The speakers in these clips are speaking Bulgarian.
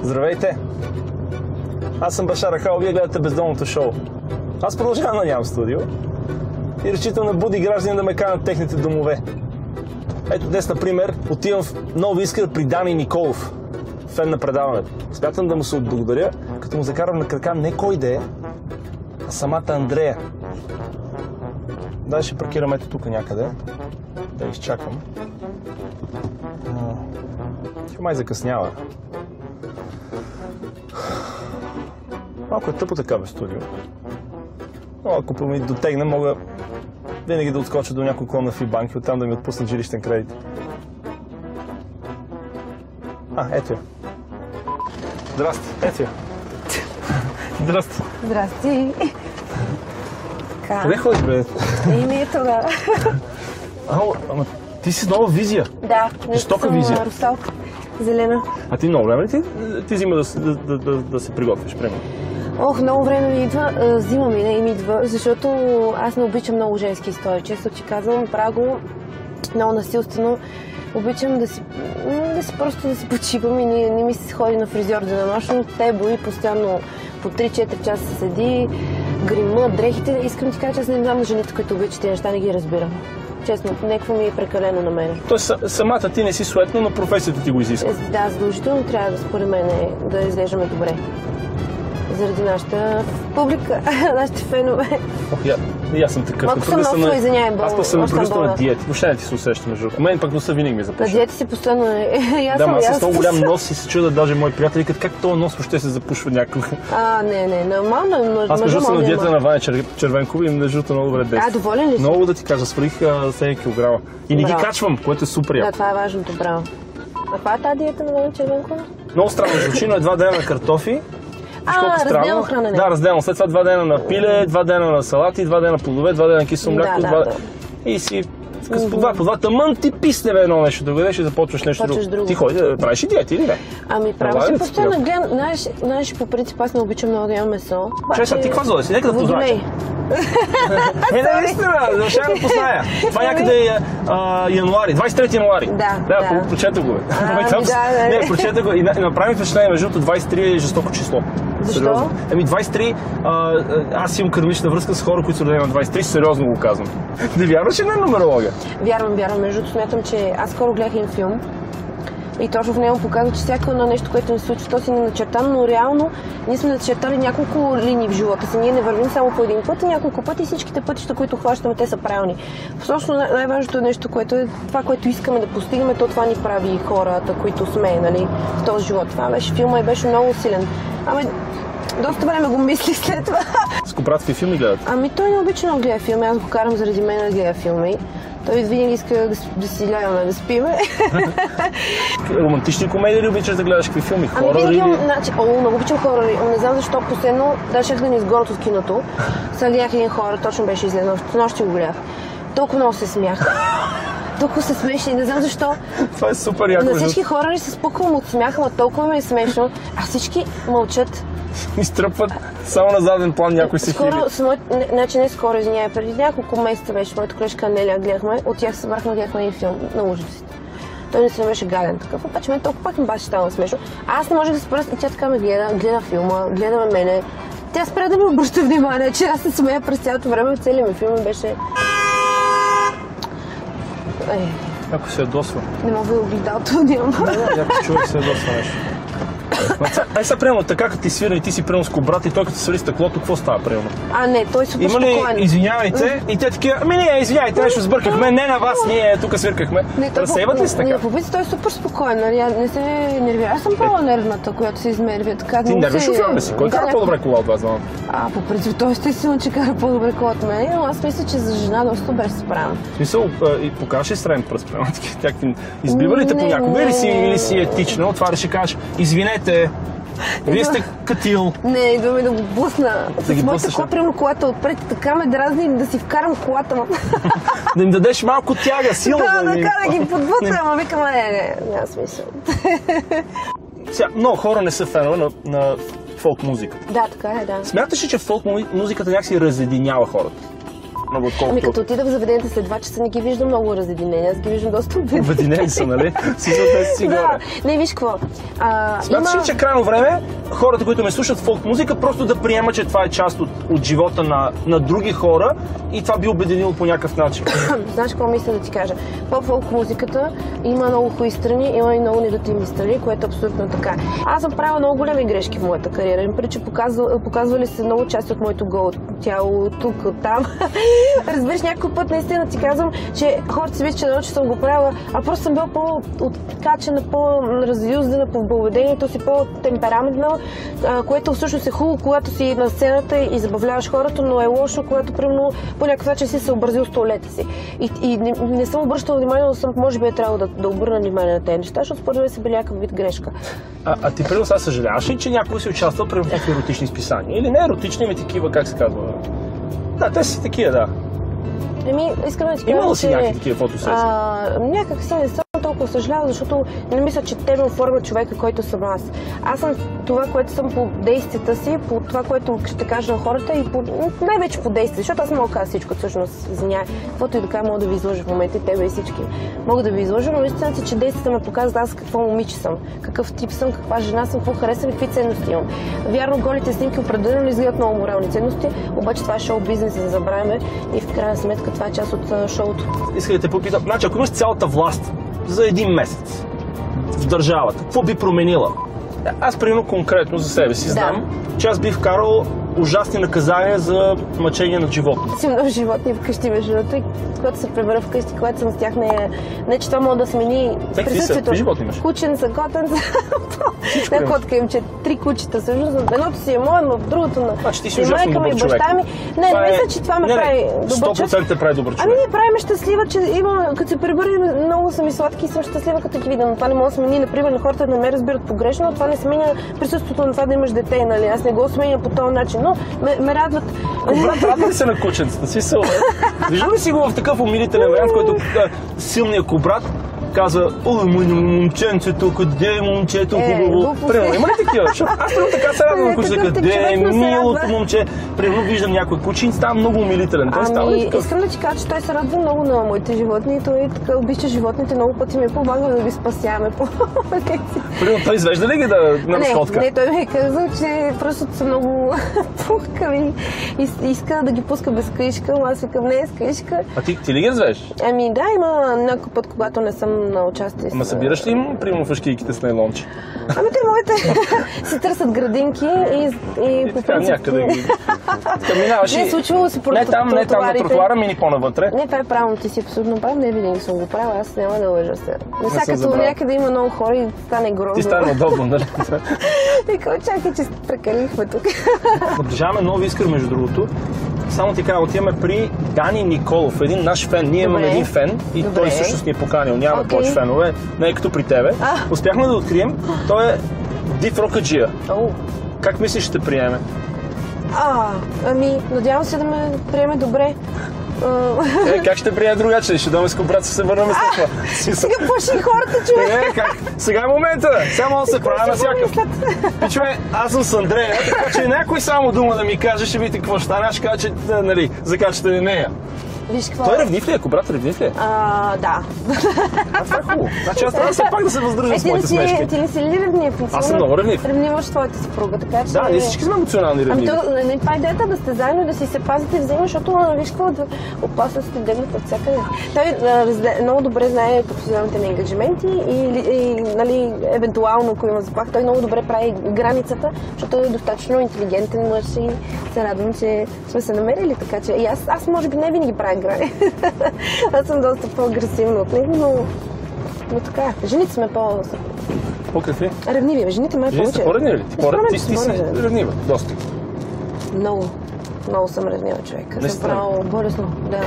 Здравейте! Аз съм Башар Ахал, вие гледате Бездомното шоу. Аз продължавам да нямам студио и разчитам на буди граждани да ме канат в техните домове. Ето днес, например, отивам в Нови Искър при Дани Николов, фен на предаването. Смятам да му се отблагодаря, като му закарам на крака не кой да е, а самата Андрея. Дай ще паркирам ето тук някъде, да изчакам. Тя май закъснява. Малко е тъпо така без студио. Но ако ми дотегна, мога винаги да отскоча до някой клон на Фибанк и оттам да ми отпуснат жилищен кредит. Ето я. Здрасти, ето я. Здрасти. Здрасти. Къде ходиш, бе? Еми, тогава. Ама ти си с нова визия. Да. Жестока визия. Русалка. Зелена. А ти много време ли ти взима да се приготвиш, примерно? Ох, много време ми идва. Зима ми не им идва, защото аз не обичам много женски истории. Често ти казвам, правя го много насилствено. Обичам да си просто да си почивам и не ми се ходи на фризьор денонощно. Те бои постоянно по 3-4 часа седи, грима, дрехите. Искам ти кажа, че аз не знам на жените, които обичат тези неща, не ги разбирам. Честно, някакво ми е прекалено на мен. Тоест самата ти не си суетна, но професията ти го изисква. Да, задължително трябва да, според мен, да изглеждаме добре. Заради нашата публика, нашите фенове. И аз съм такъв. Малко съм много извиняем, аз пък съм на продължител на диети. Въобще не ти се усеща между другото. Мен пък носа винаги ми запушва. На диети си постоянно да, аз с много голям нос и се чуда даже мои приятели, как този нос въобще се запушва някога. Не, нормално. Аз между съм на диета на Ваня Червенкова и между много добре действа. Доволен ли си? Много да ти кажа, свалих 7 кг. И не ги качвам, което е супер яко. Да, това е важното, браво. А каква е тази диета на Ваня Червенкова? Много странно звучи, но е 2 дена на картофи. Разделно хранене. Да, разделно. След това 2 дена на пиле, 2 дена на салати, 2 дена на плодове, 2 дена на кисело мляко. И си по два. Тъмън ти писне едно нещо друго, ще започваш нещо друго. Ти ходи да правиш и диети или не? Ами правя си постоянно. Гледам, знаеш, по принцип аз не обичам много да ям месо. Честно, ти какво злода си? Нека да познаеш. Наистина, ще го позная. Това някъде е януари, 23 януари. Да, прочета го. Не, прочета го и направи впечатление, между 23 е жестоко число. Защо? Ами 23, аз имам кърмична връзка с хора, които са родени на 23, сериозно го казвам. Не вярваш ли на нумерология? Вярвам. Между другото смятам, че аз скоро гледах един филм и точно в него показва, че всяко едно нещо, което ни се случва, то си не начертано, но реално ние сме начертали няколко линии в живота си. Ние не вървим само по един път и няколко пъти и всичките пътища, които хващаме, те са правилни. Всъщност най-важното нещо, което е това, което искаме да постигнем, то това ни прави хората, които сме, нали, в този живот. Това беше филма и беше много силен. Доста време го мислих след това. С брат какви филми гледат? Ами той не обича много гледа филми, аз го карам заради мен да гледа филми. Той винаги иска да си лягаме, да спиме. Романтични комедии ли обичаш да гледаш какви филми? Хорори или? Много обичам хорори. Не знам защо последно, даже щях да ни изгонят от киното. Сега гледах един хорор, точно беше излезнал. Нощи го гледах. Толкова много се смях. Толкова се смешни, не знам защо. Това е супер яко. На всички хорори се спуквам от смяха, но толкова ми е смешно, а всички мълчат. Изтръпват само на заден план някой си хили. Значи не скоро, извинявай, преди няколко месеца беше моята колежка Анелия, гледахме, от тях събрахме, гледахме един филм на ужасите. Той не се беше гаден такъв, обаче мен толкова пак ми баше става смешно. Аз не можех да спра и тя така ме гледа филма, гледаме мене. Тя спря да ми обръща внимание, че аз се смея през цялото време, целият ми филм беше... Ако се ядосва. Не мога да огледалото нямам. Яко човек се ядосва нещо. Ай сега, примерно, така като ти свира и ти си примерно с кобрат и той като свали стъклото, какво става, примерно? Не, той е супер спокоен. Има ли извинявайте? И те такива, не, извинявайте, нещо сбъркахме, не на вас, ние тук свиркахме. Разсейват ли се така? Не, по принцип той е супер спокоен, не се нервира. Аз съм по-нервната, която се измервя. Ти нервиш шофьор ли си? Кой кара по-добре кола от вас, знам? По принцип той естествено, че кара по-добре кола от мен, но аз мисля, че за жена доста добре се справям. В смисъл, покажеш ли среден пръст, примерно? Избива ли те понякога или си етично? Това да ще кажеш, извинете, вие сте катил. Не, идваме да го бусна. С моята кола, примерно колата отпред, така ме дразни да си вкарам колата му. Да им дадеш малко тяга, сила. Да ги подбутна, ама викам, няма смисъл. Много хора не са фенове на фолк музиката. Да, така е, да. Смяташ ли, че фолк музиката някакси разединява хората? много отколкото... Като отида в заведенията след 2 часа не ги виждам много разединени, аз ги виждам доста обединени. Обединени са, нали? Си горе. Не, виж какво. Смяташ ли, че крайно време хората, които ме слушат фолк музика, просто да приемат, че това е част от живота на други хора и това би обединило по някакъв начин? Знаеш какво мисля да ти кажа? По-фолк музиката има много хубави страни, има и много негативни страни, което е абсолютно така. Аз съм правила много големи грешки в моята кариера. Например, че показвали се много части от моето голо тяло, тук, там. Разбираш, някой път наистина ти казвам, че хората си мислят, че съм го правила, а просто съм била по-откачена, по-разюздена по поведението си, по-темпераментна, което всъщност е хубаво, когато си на сцената и забавляваш хората, но е лошо, когато примерно по някакъв начин си се образил с туалета си. И не съм обръщала внимание, но може би е трябвало да обърна внимание на тези неща, защото според мен са били някакъв вид грешка. А ти примерно сега съжаляваш ли, че някой си участвал в някакви еротични списания? Или не еротични, ами такива, как се казва? Да, те са такива, да. Искам да ти кажа, имала си някакви такива фотосесии? Някак си не съм толкова съжалявам, защото не мисля, че те ме оформят човека, който съм аз. Аз съм това, което съм по действията си, по това, което ще кажа на хората и най-вече по действия, защото аз мога да кажа всичко, всъщност, извиняй. Каквото и да кажа, мога да ви изложа в момента и тебе и всички. Мога да ви изложа, но истината е, че действията ме показват аз какво момиче съм, какъв тип съм, каква жена съм, какво харесвам и какви ценности имам. Вярно, голите снимки определено изгледат много морални ценности, обаче това е шоу-бизнес, да забравяме и в крайна сметка това е част от шоуто. Искам да те попитам, значи ако имаш цялата власт за един месец в държавата, какво би променила? Аз примерно конкретно за себе си знам, че аз бих вкарал ужасни наказания за мъчение на животни. Си много животни вкъщи, между другото, и когато се пребера вкъщи, когато съм с тях, не че това мога да смени присъствието. Какви животни имаш? Кученца, котенца, на котка им, че 3 кучета всъщност. Едното си е мое, но другото на майка ми и баща ми. Не мисля, че това ме прави добър човек. 100% те прави добър човек. Ами ние правим щастлива, че като се прибера, много съм и сладки и съм щастлива, като ги видя. Но това не мога да смени, например, на хората не ме разбират погрешно, но това не сменя присъствието на това да имаш дете, нали? Аз не го сменя по този начин, но ме радват. Брат, радва ли се на кученцата? Виждам ли си го в такъв умилителен вариант, който силният кобрат казва: ой, момченцето, къде е момчето, хубаво. Примерно, има ли такива? Аз примерно така се радвам на кучета, къде е милото момче. Примерно виждам някой кучин, става много умилителен. Искам да ти кажа, че той се радва много на моите животни и той така обича животните, много пъти ми помага да ги спасяваме по лекции. Примерно, той извежда ли ги на разходка? Не, той ми е казал, че просто са много пухкави и иска да ги пуска без книжка, но аз викам не с книжка. А ти ли ги развеждаш? Ами да, има някой път, когато не съм на участие. Ама събираш ли им, примерно, фашкийките с найлонче? Ами те моите си търсят градинки и по принцип... някъде ги... минаваш не, случвало се по тротуарите. Не там на тротуара, мини по-навътре. Не, това е правилно, ти си абсолютно прав, не винаги съм го правила, аз няма да лъжа се. Но сега като някъде има много хора и стане грозно. Ти стане удобно, нали? Така, чакай, че прекалихме тук. Наближаваме нови Искър, между другото. Само ти кажа, отиваме при Дани Николов, един наш фен. Ние имаме един фен и той всъщност ни е поканил. Няма повече фенове, не е като при тебе. Успяхме да открием. Той е див рокаджия. Как мислиш, ще приеме? Ами, надявам се да ме приеме добре. Как ще приеме другаче? Ще дойме с кобрат, се върнем с това. Сега плаши хората, човек! Сега е момента! Само да се правя на всякакъв. Пичове, аз съм с Андрея, така че някой само дума да ми каже, ще видите какво ще стане, аз ще кажа, че закачате не нея. Виж какво? Той ревнив ли е? Кобрат ревнив ли е? Да. Това е хубаво. Значи аз трябва все пак да се въздържам с моите смешки. Ти не си ли ревнив? Аз съм много ревнив. Ревниваш твоята съпруга, така че... Да, ние всички сме емоционални ревниви. Ами това е идеята да сте заедно и да си се пазите взаимно, защото виж какво опасности дегнат от всякъде. Той много добре знае професионалните ни ангажименти и нали, евентуално, ако има заплаха, той много добре прави границата, защото е достатъчно интелигентен мъж и се радвам, че сме се намерили, така че и аз може би не винаги правя грани. Аз съм доста по-агресивна от него, но така, жените сме по-какви? Ревниви, жените ме повече. Жените са по-ревниви ли? Ти си ревнива, доста. Много съм ревнива човек. Направо болесно, да.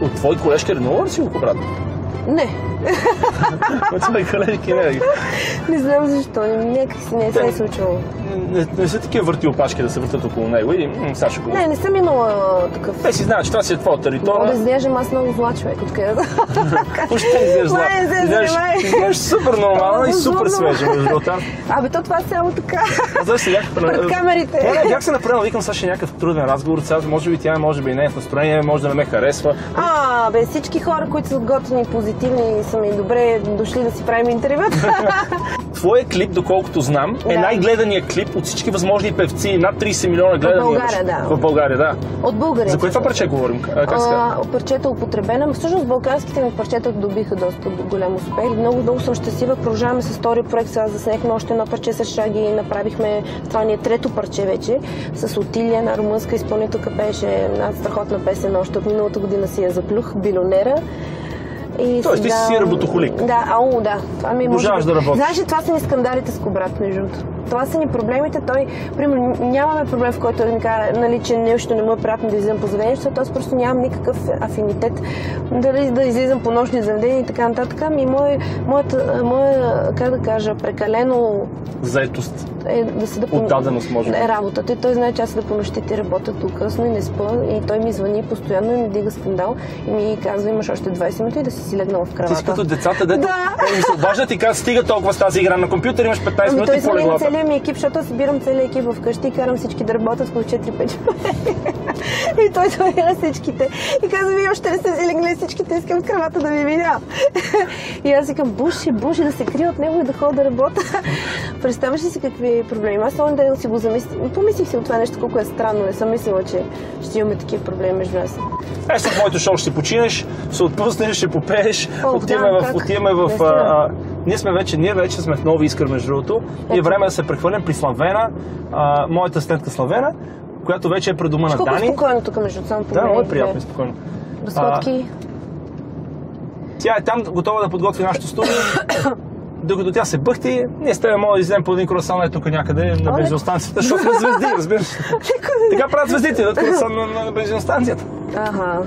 От твой колежка ревнува ли си го обратно? Не. От свои колежки не. Не знам защо. Някак си не се е случило. Не са такива върти опашки да се въртат около него и сега ще го... Не съм имала такъв. Те си знаят, че това си е твоя територия. Мога да изглеждам аз много зла човек, откъде да. Въобще не изглеждаш зла. Май, не се занимай. Изглеждаш супер нормална и супер свежа, между другото. Абе, то това само така. Пред камерите. Не, бях се направил, викам сега ще е някакъв труден разговор. Сега може би тя, може би не е в настроение, може да не ме харесва. Бе, всички хора, които са готини и позитивни, са ми добре дошли да си правим интервюта. Твоя клип, доколкото знам, е Да. най-гледания клип от всички възможни певци. Над 30 милиона гледания. В България, да. В България, да. От българи. За кое това парче говорим? Как сега? Парчета употребена. Всъщност балканските ми парчета добиха доста голям успех. Много съм щастлива. Продължаваме с втория проект. Сега заснехме още едно парче с Шаги. Направихме, това ни е трето парче вече, с Отилия, една румънска изпълнителка, пееше една страхотна песен, още от миналата година си я заплюх, Билионера. Тоест, ти си работохолик. Да, да. Това ми е Обожаваш да работиш. Знаеш ли, това са ни скандалите с Кобрат, между другото. Това са ни проблемите. Той, примерно, нямаме проблем, в който да ми каже, нали, че нещо не му е приятно да излизам по заведение, защото аз просто нямам никакъв афинитет да излизам по нощни заведения и така нататък. Моя, как да кажа, прекалено заетост. Отдаденост, може би. Е работата. И той знае, че аз да по нощите работя тук късно и не спа. И той ми звъни постоянно и ми дига скандал и ми казва, имаш още 20 минути и да си легнала в кравата. Ти си като децата, дето ми се обаждат и казват, стига толкова с тази игра на компютър, имаш 15 минути по леглата. Той целият ми екип, защото аз събирам целият екип вкъщи и карам всички да работят с 4-5. И той събира всичките. И казва, вие още не сте си легнали всичките, искам в кравата да ви видя. И аз викам, буши да се крия от него и да ходя да работя. Представяш ли си какви проблеми? Аз само да си го замислих. Помислих си от това нещо, колко е странно. Не съм мислила, че ще имаме такива проблеми между нас. В моето шоу ще си починеш, ще отпуснеш, ще попееш, отиваме в... Ние вече сме в Нови Искър, между другото. И е време да се прехвърлим при Славена, моята асистентка Славена, която вече е пред дома на Дани. Колко спокойно тук, между само Да, много е приятно и спокойно. Разходки. Тя е там, готова да подготви нашото студио. Докато тя се бъхти, ние с тебе може да излезем по един круасан тук някъде на бензиностанцията, защото сме звезди, разбираш. Така правят звездите, да круасан на бензиностанцията. Аха.